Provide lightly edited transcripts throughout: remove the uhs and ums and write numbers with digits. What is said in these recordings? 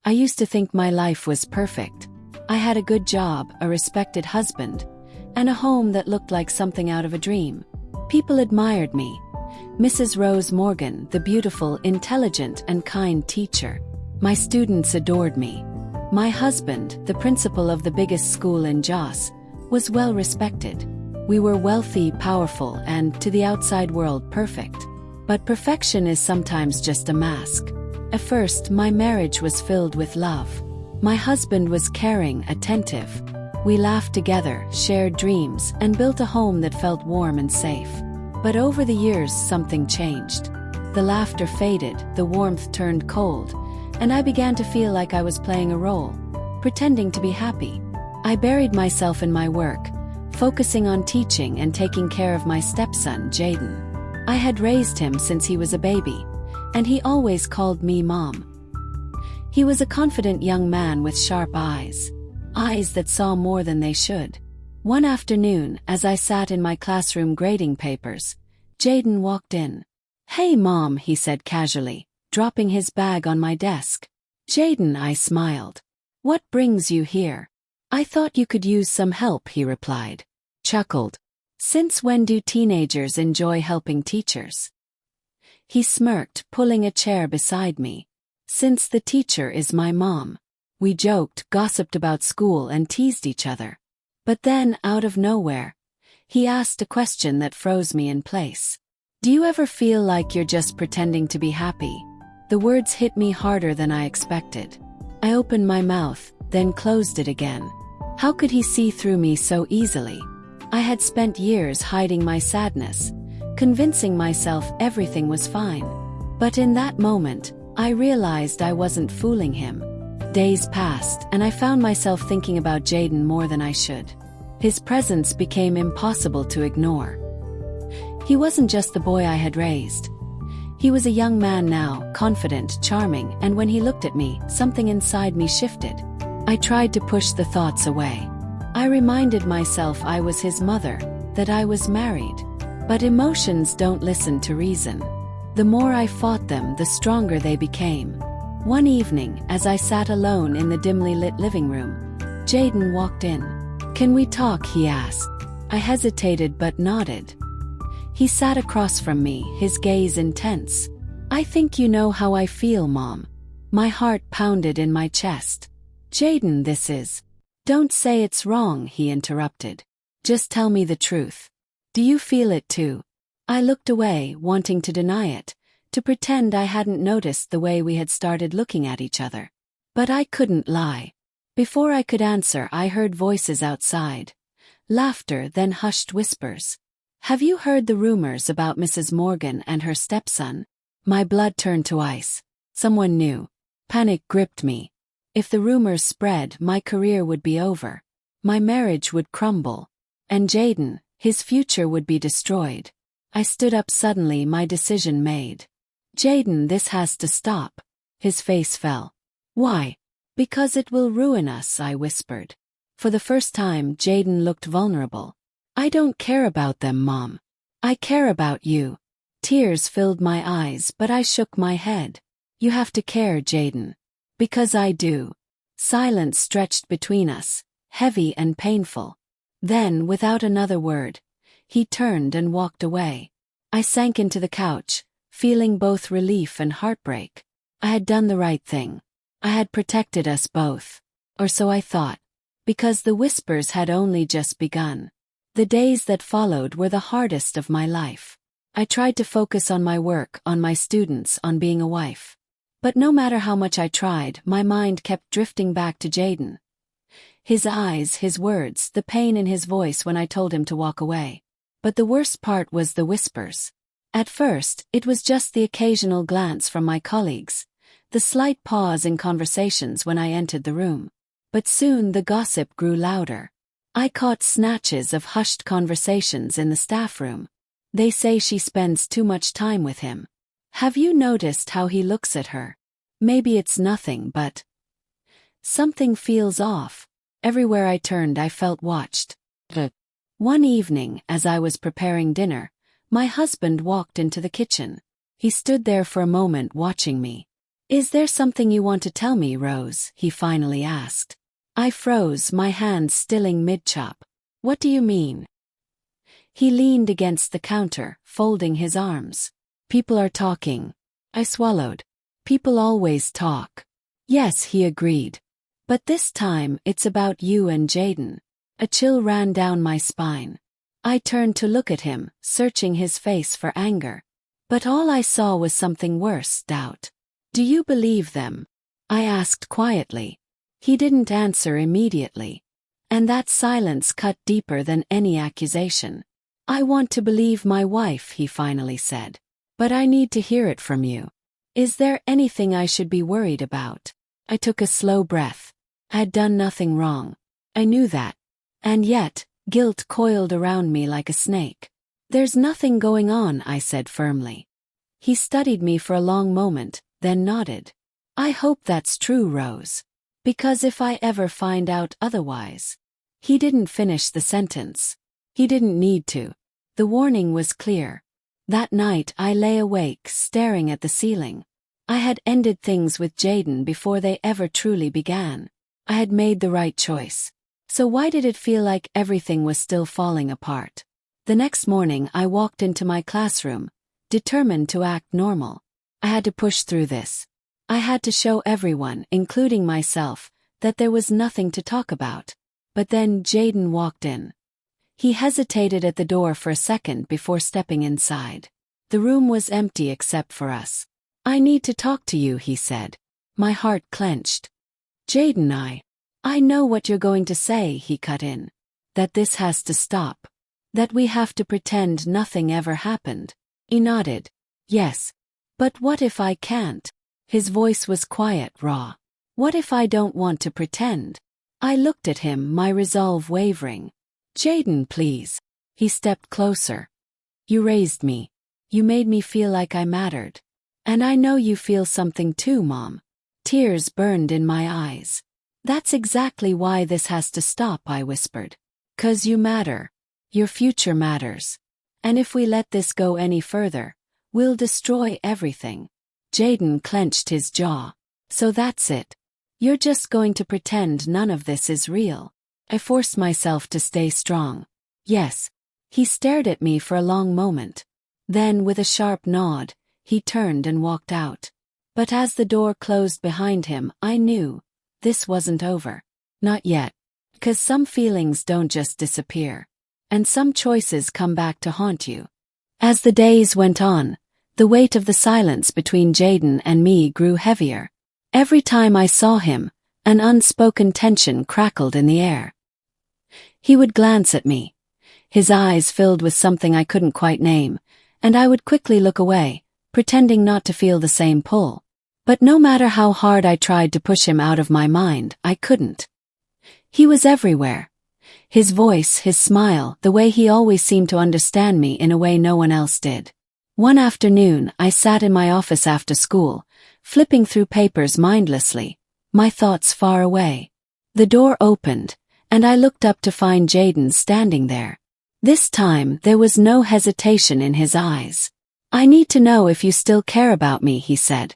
I used to think my life was perfect. I had a good job, a respected husband, and a home that looked like something out of a dream. People admired me. Mrs. Rose Morgan, the beautiful, intelligent, and kind teacher. My students adored me. My husband, the principal of the biggest school in Jos, was well respected. We were wealthy, powerful, and, to the outside world, perfect. But perfection is sometimes just a mask. At first, my marriage was filled with love. My husband was caring, attentive. We laughed together, shared dreams, and built a home that felt warm and safe. But over the years, something changed. The laughter faded, the warmth turned cold, and I began to feel like I was playing a role, pretending to be happy. I buried myself in my work, focusing on teaching and taking care of my stepson, Jadon. I had raised him since he was a baby, and he always called me Mom. He was a confident young man with sharp eyes that saw more than they should. One afternoon, as I sat in my classroom grading papers, Jadon walked in. "Hey Mom," he said casually, dropping his bag on my desk. "Jadon," I smiled. "What brings you here?" "I thought you could use some help," he replied. Chuckled. "Since when do teenagers enjoy helping teachers?" He smirked, pulling a chair beside me. "Since the teacher is my mom." We joked, gossiped about school, and teased each other. But then, out of nowhere, he asked a question that froze me in place. "Do you ever feel like you're just pretending to be happy?" The words hit me harder than I expected. I opened my mouth, then closed it again. How could he see through me so easily? I had spent years hiding my sadness, convincing myself everything was fine. But in that moment, I realized I wasn't fooling him. Days passed, and I found myself thinking about Jadon more than I should. His presence became impossible to ignore. He wasn't just the boy I had raised. He was a young man now, confident, charming, and when he looked at me, something inside me shifted. I tried to push the thoughts away. I reminded myself I was his mother, that I was married. But emotions don't listen to reason. The more I fought them, the stronger they became. One evening, as I sat alone in the dimly lit living room, Jadon walked in. "Can we talk?" he asked. I hesitated but nodded. He sat across from me, his gaze intense. "I think you know how I feel, Mom." My heart pounded in my chest. "Jadon, this is—" "Don't say it's wrong," he interrupted. "Just tell me the truth. Do you feel it too?" I looked away, wanting to deny it, to pretend I hadn't noticed the way we had started looking at each other. But I couldn't lie. Before I could answer, I heard voices outside. Laughter, then hushed whispers. "Have you heard the rumors about Mrs. Morgan and her stepson?" My blood turned to ice. Someone knew. Panic gripped me. If the rumors spread, my career would be over. My marriage would crumble. And Jadon, his future would be destroyed. I stood up suddenly, my decision made. "Jadon, this has to stop." His face fell. "Why?" "Because it will ruin us," I whispered. For the first time, Jadon looked vulnerable. "I don't care about them, Mom. I care about you." Tears filled my eyes, but I shook my head. "You have to care, Jadon." "Because I do." Silence stretched between us, heavy and painful. Then, without another word, he turned and walked away. I sank into the couch, feeling both relief and heartbreak. I had done the right thing. I had protected us both. Or so I thought. Because the whispers had only just begun. The days that followed were the hardest of my life. I tried to focus on my work, on my students, on being a wife. But no matter how much I tried, my mind kept drifting back to Jadon. His eyes, his words, the pain in his voice when I told him to walk away. But the worst part was the whispers. At first, it was just the occasional glance from my colleagues, the slight pause in conversations when I entered the room. But soon the gossip grew louder. I caught snatches of hushed conversations in the staff room. "They say she spends too much time with him. Have you noticed how he looks at her? Maybe it's nothing, but something feels off." Everywhere I turned, I felt watched. One evening, as I was preparing dinner, my husband walked into the kitchen. He stood there for a moment watching me. Is there something you want to tell me, Rose? He finally asked. I froze, my hands stilling mid-chop. What do you mean? He leaned against the counter, folding his arms. People are talking. I swallowed. People always talk. Yes, he agreed. But this time, it's about you and Jadon. A chill ran down my spine. I turned to look at him, searching his face for anger. But all I saw was something worse, doubt. Do you believe them? I asked quietly. He didn't answer immediately. And that silence cut deeper than any accusation. I want to believe my wife, he finally said. But I need to hear it from you. Is there anything I should be worried about? I took a slow breath. I had done nothing wrong. I knew that. And yet, guilt coiled around me like a snake. There's nothing going on, I said firmly. He studied me for a long moment, then nodded. I hope that's true, Rose. Because if I ever find out otherwise. He didn't finish the sentence. He didn't need to. The warning was clear. That night I lay awake, staring at the ceiling. I had ended things with Jadon before they ever truly began. I had made the right choice. So why did it feel like everything was still falling apart? The next morning I walked into my classroom, determined to act normal. I had to push through this. I had to show everyone, including myself, that there was nothing to talk about. But then Jadon walked in. He hesitated at the door for a second before stepping inside. The room was empty except for us. I need to talk to you, he said. My heart clenched. Jadon, I know what you're going to say, he cut in. That this has to stop. That we have to pretend nothing ever happened. He nodded. Yes. But what if I can't? His voice was quiet, raw. What if I don't want to pretend? I looked at him, my resolve wavering. Jadon, please. He stepped closer. You raised me. You made me feel like I mattered. And I know you feel something too, Mom. Tears burned in my eyes. That's exactly why this has to stop, I whispered. 'Cause you matter. Your future matters. And if we let this go any further, we'll destroy everything. Jadon clenched his jaw. So that's it. You're just going to pretend none of this is real. I forced myself to stay strong. Yes. He stared at me for a long moment. Then, with a sharp nod, he turned and walked out. But as the door closed behind him, I knew. This wasn't over. Not yet. 'Cause some feelings don't just disappear. And some choices come back to haunt you. As the days went on, the weight of the silence between Jadon and me grew heavier. Every time I saw him, an unspoken tension crackled in the air. He would glance at me, his eyes filled with something I couldn't quite name, and I would quickly look away, pretending not to feel the same pull. But no matter how hard I tried to push him out of my mind, I couldn't. He was everywhere. His voice, his smile, the way he always seemed to understand me in a way no one else did. One afternoon, I sat in my office after school, flipping through papers mindlessly, my thoughts far away. The door opened, and I looked up to find Jadon standing there. This time, there was no hesitation in his eyes. I need to know if you still care about me, he said.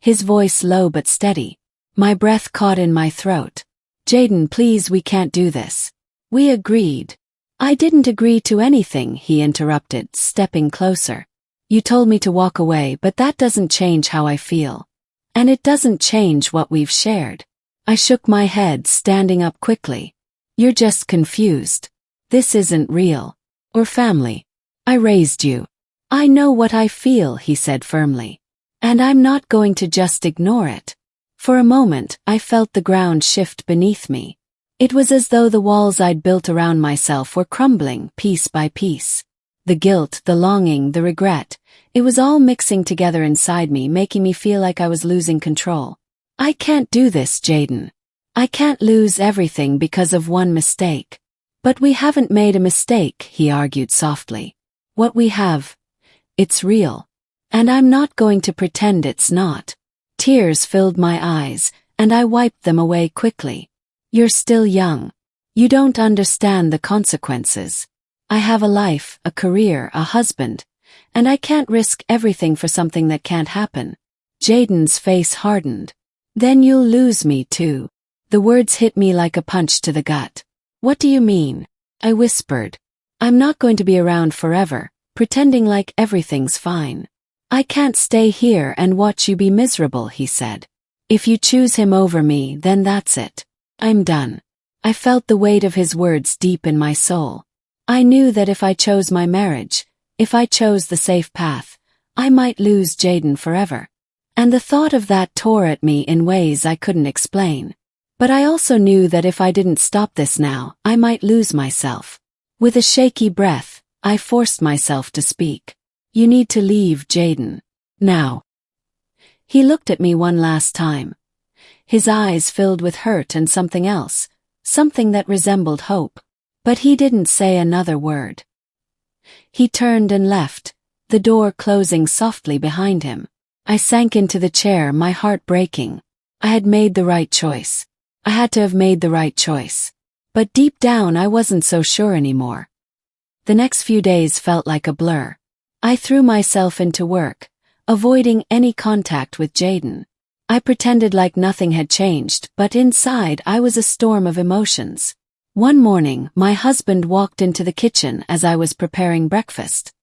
His voice low but steady. My breath caught in my throat. Jadon, please, we can't do this. We agreed. I didn't agree to anything, he interrupted, stepping closer. You told me to walk away, but that doesn't change how I feel. And it doesn't change what we've shared. I shook my head, standing up quickly. You're just confused. This isn't real. Or family. I raised you. I know what I feel, he said firmly. And I'm not going to just ignore it. For a moment, I felt the ground shift beneath me. It was as though the walls I'd built around myself were crumbling, piece by piece. The guilt, the longing, the regret, it was all mixing together inside me, making me feel like I was losing control. I can't do this, Jadon. I can't lose everything because of one mistake. But we haven't made a mistake, he argued softly. What we have, it's real. And I'm not going to pretend it's not. Tears filled my eyes, and I wiped them away quickly. You're still young. You don't understand the consequences. I have a life, a career, a husband, and I can't risk everything for something that can't happen. Jadon's face hardened. Then you'll lose me too. The words hit me like a punch to the gut. What do you mean? I whispered. I'm not going to be around forever, pretending like everything's fine. I can't stay here and watch you be miserable, he said. If you choose him over me, then that's it. I'm done. I felt the weight of his words deep in my soul. I knew that if I chose my marriage, if I chose the safe path, I might lose Jadon forever. And the thought of that tore at me in ways I couldn't explain. But I also knew that if I didn't stop this now, I might lose myself. With a shaky breath, I forced myself to speak. You need to leave Jadon. Now. He looked at me one last time. His eyes filled with hurt and something else, something that resembled hope. But he didn't say another word. He turned and left, the door closing softly behind him. I sank into the chair, my heart breaking. I had made the right choice. I had to have made the right choice. But deep down I wasn't so sure anymore. The next few days felt like a blur. I threw myself into work, avoiding any contact with Jadon. I pretended like nothing had changed, but inside I was a storm of emotions. One morning, my husband walked into the kitchen as I was preparing breakfast.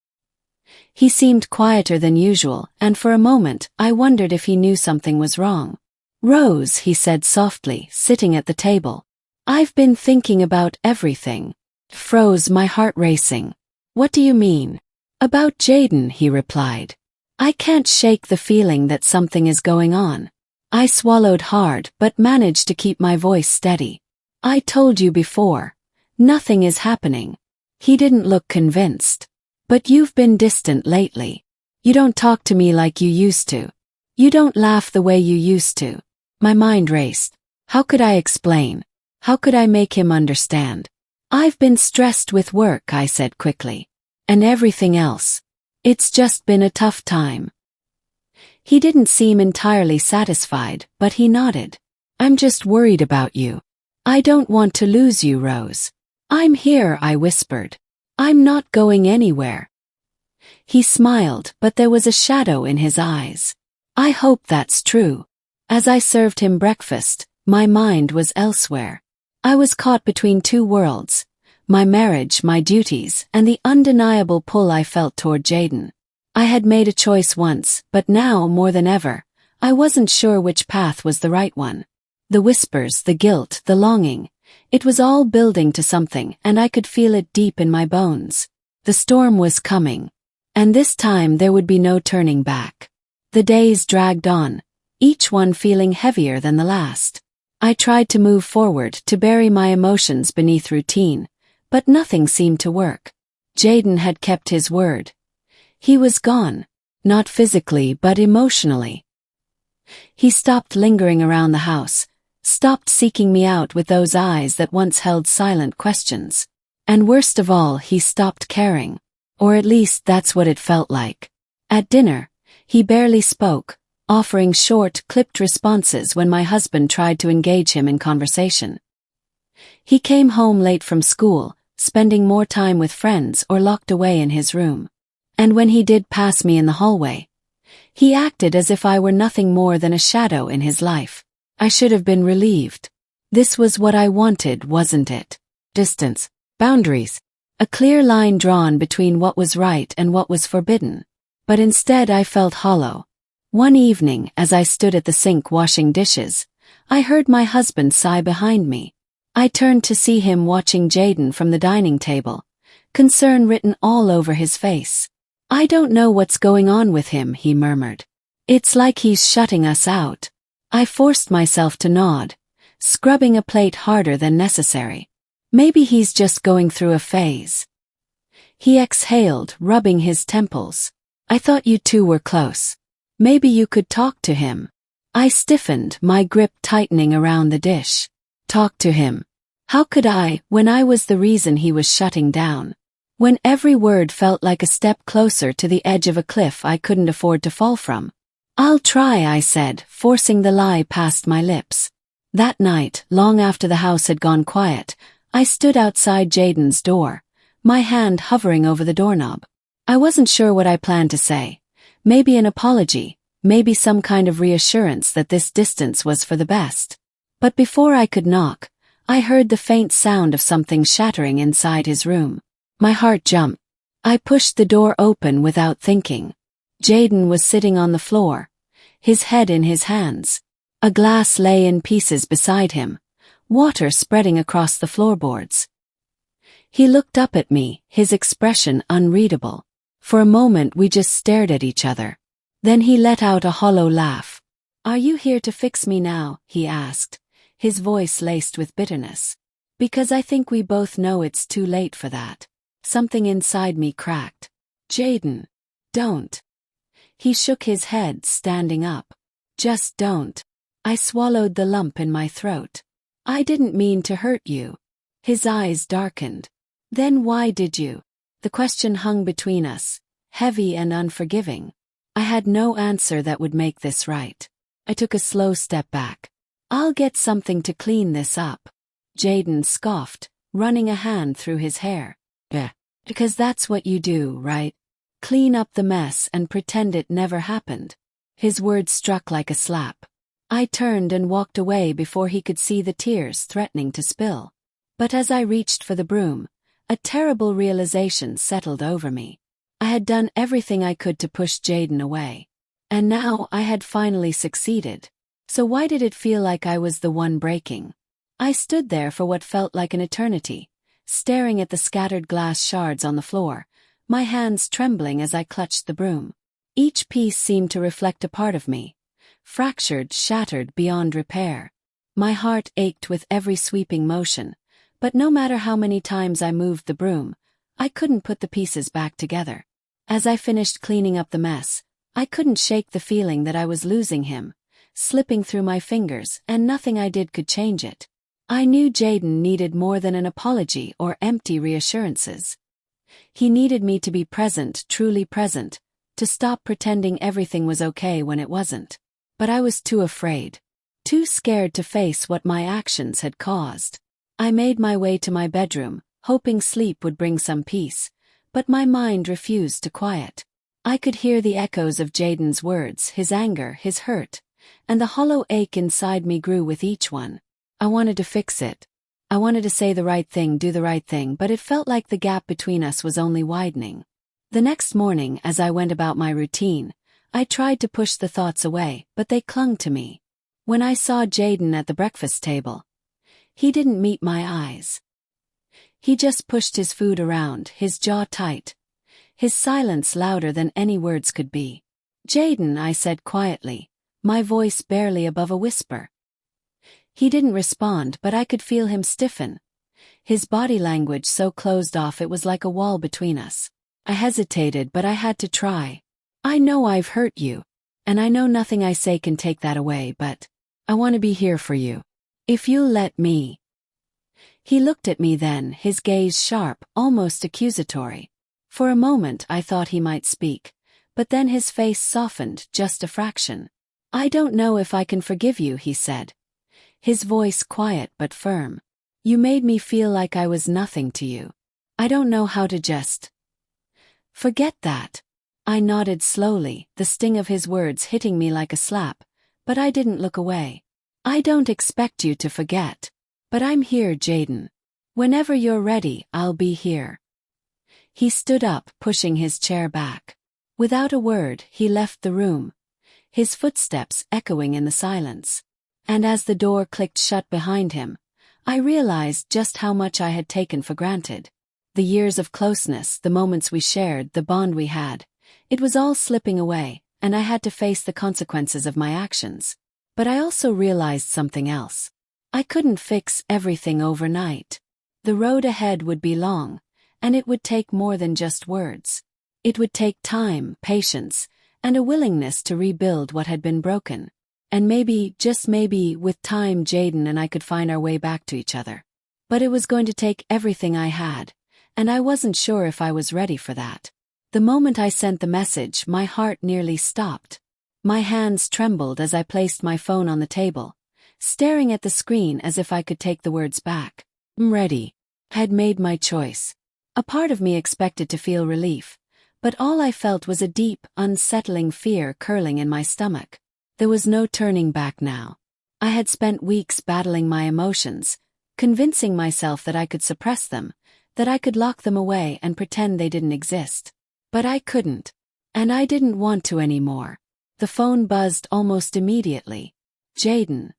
He seemed quieter than usual, and for a moment I wondered if he knew something was wrong. Rose, he said softly, sitting at the table. I've been thinking about everything. Froze, my heart racing. What do you mean? About Jadon, he replied. I can't shake the feeling that something is going on. I swallowed hard but managed to keep my voice steady. I told you before. Nothing is happening. He didn't look convinced. But you've been distant lately. You don't talk to me like you used to. You don't laugh the way you used to. My mind raced. How could I explain? How could I make him understand? I've been stressed with work, I said quickly. And everything else. It's just been a tough time. He didn't seem entirely satisfied, but he nodded. I'm just worried about you. I don't want to lose you, Rose. I'm here, I whispered. I'm not going anywhere. He smiled, but there was a shadow in his eyes. I hope that's true. As I served him breakfast, my mind was elsewhere. I was caught between two worlds, my marriage, my duties, and the undeniable pull I felt toward Jadon. I had made a choice once, but now, more than ever, I wasn't sure which path was the right one. The whispers, the guilt, the longing, it was all building to something, and I could feel it deep in my bones. The storm was coming. And this time there would be no turning back. The days dragged on, each one feeling heavier than the last. I tried to move forward, to bury my emotions beneath routine, but nothing seemed to work. Jadon had kept his word. He was gone, not physically but emotionally. He stopped lingering around the house, stopped seeking me out with those eyes that once held silent questions. And worst of all, he stopped caring. Or at least that's what it felt like. At dinner, he barely spoke, offering short, clipped responses when my husband tried to engage him in conversation. He came home late from school, spending more time with friends or locked away in his room. And when he did pass me in the hallway, he acted as if I were nothing more than a shadow in his life. I should have been relieved. This was what I wanted, wasn't it? Distance, boundaries, a clear line drawn between what was right and what was forbidden. But instead I felt hollow. One evening, as I stood at the sink washing dishes, I heard my husband sigh behind me. I turned to see him watching Jadon from the dining table, concern written all over his face. I don't know what's going on with him, he murmured. It's like he's shutting us out. I forced myself to nod, scrubbing a plate harder than necessary. Maybe he's just going through a phase. He exhaled, rubbing his temples. I thought you two were close. Maybe you could talk to him. I stiffened, my grip tightening around the dish. Talk to him. How could I, when I was the reason he was shutting down? When every word felt like a step closer to the edge of a cliff I couldn't afford to fall from. I'll try, I said, forcing the lie past my lips. That night, long after the house had gone quiet, I stood outside Jadon's door, my hand hovering over the doorknob. I wasn't sure what I planned to say. Maybe an apology, maybe some kind of reassurance that this distance was for the best. But before I could knock, I heard the faint sound of something shattering inside his room. My heart jumped. I pushed the door open without thinking. Jadon was sitting on the floor, his head in his hands. A glass lay in pieces beside him, water spreading across the floorboards. He looked up at me, his expression unreadable. For a moment we just stared at each other. Then he let out a hollow laugh. "Are you here to fix me now?" he asked, his voice laced with bitterness. "Because I think we both know it's too late for that." Something inside me cracked. "Jadon, don't." He shook his head, standing up. "Just don't." I swallowed the lump in my throat. "I didn't mean to hurt you." His eyes darkened. "Then why did you?" The question hung between us, heavy and unforgiving. I had no answer that would make this right. I took a slow step back. "I'll get something to clean this up." Jadon scoffed, running a hand through his hair. "Yeah, because that's what you do, right? Clean up the mess and pretend it never happened." His words struck like a slap. I turned and walked away before he could see the tears threatening to spill. But as I reached for the broom, a terrible realization settled over me. I had done everything I could to push Jadon away. And now I had finally succeeded. So why did it feel like I was the one breaking? I stood there for what felt like an eternity, staring at the scattered glass shards on the floor, my hands trembling as I clutched the broom. Each piece seemed to reflect a part of me, fractured, shattered beyond repair. My heart ached with every sweeping motion, but no matter how many times I moved the broom, I couldn't put the pieces back together. As I finished cleaning up the mess, I couldn't shake the feeling that I was losing him, slipping through my fingers, and nothing I did could change it. I knew Jadon needed more than an apology or empty reassurances. He needed me to be present, truly present, to stop pretending everything was okay when it wasn't. But I was too afraid, too scared to face what my actions had caused. I made my way to my bedroom, hoping sleep would bring some peace, but my mind refused to quiet. I could hear the echoes of Jadon's words, his anger, his hurt, and the hollow ache inside me grew with each one. I wanted to fix it. I wanted to say the right thing, do the right thing, but it felt like the gap between us was only widening. The next morning, as I went about my routine, I tried to push the thoughts away, but they clung to me. When I saw Jadon at the breakfast table, he didn't meet my eyes. He just pushed his food around, his jaw tight, his silence louder than any words could be. "Jadon," I said quietly, my voice barely above a whisper. He didn't respond, but I could feel him stiffen, his body language so closed off it was like a wall between us. I hesitated, but I had to try. "I know I've hurt you, and I know nothing I say can take that away, but I want to be here for you. If you'll let me." He looked at me then, his gaze sharp, almost accusatory. For a moment I thought he might speak, but then his face softened just a fraction. "I don't know if I can forgive you," he said, his voice quiet but firm. "You made me feel like I was nothing to you. I don't know how to just forget that." I nodded slowly, the sting of his words hitting me like a slap, but I didn't look away. "I don't expect you to forget. But I'm here, Jadon. Whenever you're ready, I'll be here." He stood up, pushing his chair back. Without a word, he left the room, his footsteps echoing in the silence. And as the door clicked shut behind him, I realized just how much I had taken for granted. The years of closeness, the moments we shared, the bond we had, it was all slipping away, and I had to face the consequences of my actions. But I also realized something else. I couldn't fix everything overnight. The road ahead would be long, and it would take more than just words. It would take time, patience, and a willingness to rebuild what had been broken. And maybe, just maybe, with time Jadon and I could find our way back to each other. But it was going to take everything I had, and I wasn't sure if I was ready for that. The moment I sent the message, my heart nearly stopped. My hands trembled as I placed my phone on the table, staring at the screen as if I could take the words back. "I'm ready." I had made my choice. A part of me expected to feel relief, But all I felt was a deep, unsettling fear curling in my stomach. There was no turning back now. I had spent weeks battling my emotions, convincing myself that I could suppress them, that I could lock them away and pretend they didn't exist. But I couldn't. And I didn't want to anymore. The phone buzzed almost immediately. Jadon.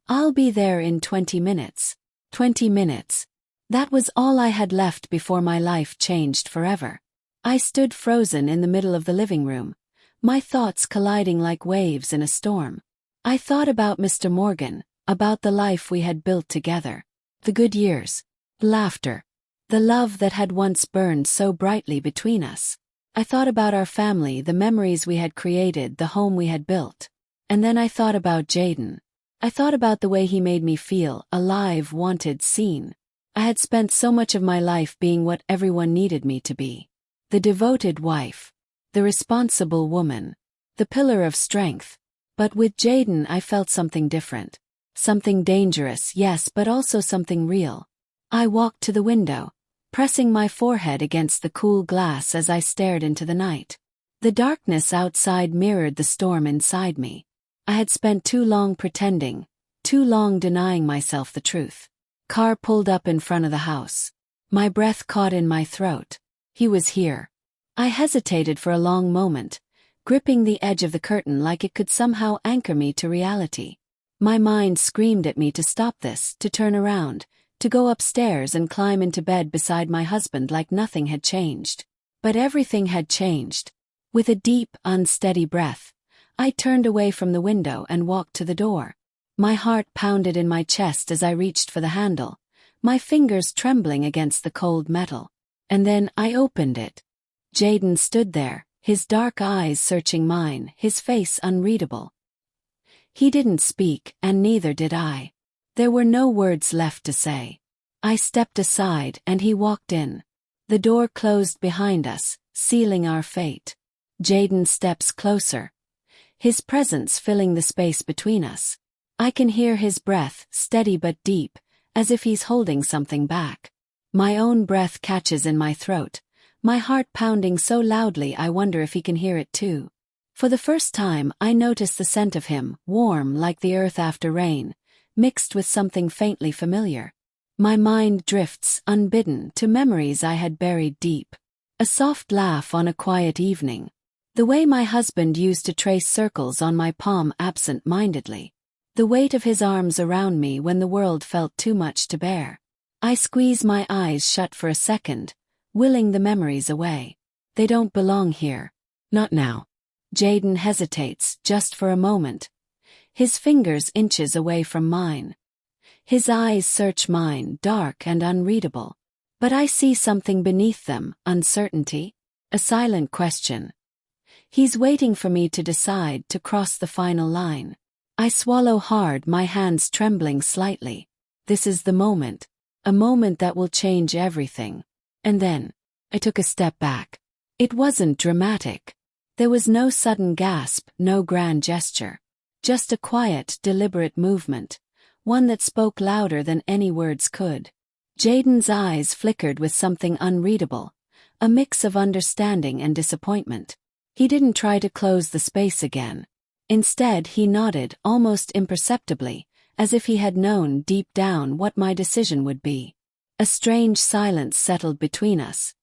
I'll be there in 20 minutes. 20 minutes. That was all I had left before my life changed forever. I stood frozen in the middle of the living room, my thoughts colliding like waves in a storm. I thought about Mr. Morgan, about the life we had built together, the good years, laughter, the love that had once burned so brightly between us. I thought about our family, the memories we had created, the home we had built. And then I thought about Jadon. I thought about the way he made me feel, alive, wanted, seen. I had spent so much of my life being what everyone needed me to be. The devoted wife. The responsible woman. The pillar of strength. But with Jadon I felt something different. Something dangerous, yes, but also something real. I walked to the window, pressing my forehead against the cool glass as I stared into the night. The darkness outside mirrored the storm inside me. I had spent too long pretending, too long denying myself the truth. Car pulled up in front of the house. My breath caught in my throat. He was here. I hesitated for a long moment, gripping the edge of the curtain like it could somehow anchor me to reality. My mind screamed at me to stop this, to turn around, to go upstairs and climb into bed beside my husband like nothing had changed. But everything had changed. With a deep, unsteady breath, I turned away from the window and walked to the door. My heart pounded in my chest as I reached for the handle, my fingers trembling against the cold metal. And then I opened it. Jadon stood there, his dark eyes searching mine, his face unreadable. He didn't speak, and neither did I. There were no words left to say. I stepped aside and he walked in. The door closed behind us, sealing our fate. Jadon steps closer, his presence filling the space between us. I can hear his breath, steady but deep, as if he's holding something back. My own breath catches in my throat, my heart pounding so loudly I wonder if he can hear it too. For the first time I notice the scent of him, warm like the earth after rain, mixed with something faintly familiar. My mind drifts, unbidden, to memories I had buried deep. A soft laugh on a quiet evening. The way my husband used to trace circles on my palm absent-mindedly. The weight of his arms around me when the world felt too much to bear. I squeeze my eyes shut for a second, willing the memories away. They don't belong here. Not now. Jadon hesitates, just for a moment. His fingers inches away from mine. His eyes search mine, dark and unreadable. But I see something beneath them, uncertainty, a silent question. He's waiting for me to decide, to cross the final line. I swallow hard, my hands trembling slightly. This is the moment. A moment that will change everything. And then, I took a step back. It wasn't dramatic. There was no sudden gasp, no grand gesture. Just a quiet, deliberate movement. One that spoke louder than any words could. Jadon's eyes flickered with something unreadable. A mix of understanding and disappointment. He didn't try to close the space again. Instead, he nodded, almost imperceptibly, as if he had known deep down what my decision would be. A strange silence settled between us.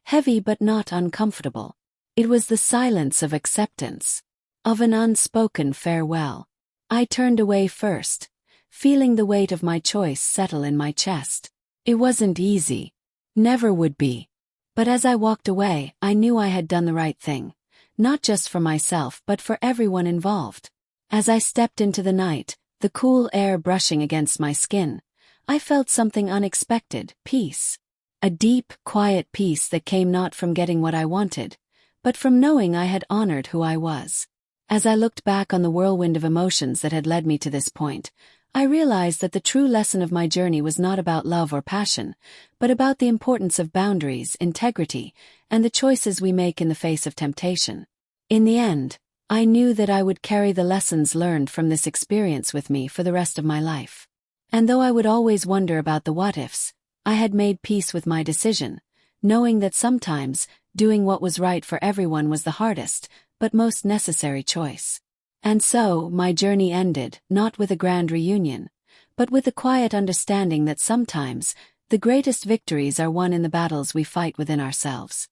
Heavy but not uncomfortable. It was the silence of acceptance. Of an unspoken farewell. I turned away first, feeling the weight of my choice settle in my chest. It wasn't easy. Never would be. But as I walked away, I knew I had done the right thing. Not just for myself but for everyone involved. As I stepped into the night, the cool air brushing against my skin, I felt something unexpected, peace. A deep, quiet peace that came not from getting what I wanted, but from knowing I had honored who I was. As I looked back on the whirlwind of emotions that had led me to this point, I realized that the true lesson of my journey was not about love or passion, but about the importance of boundaries, integrity, and the choices we make in the face of temptation. In the end, I knew that I would carry the lessons learned from this experience with me for the rest of my life. And though I would always wonder about the what-ifs, I had made peace with my decision, knowing that sometimes, Doing what was right for everyone was the hardest, but most necessary choice. And so, my journey ended, not with a grand reunion, but with the quiet understanding that sometimes, the greatest victories are won in the battles we fight within ourselves.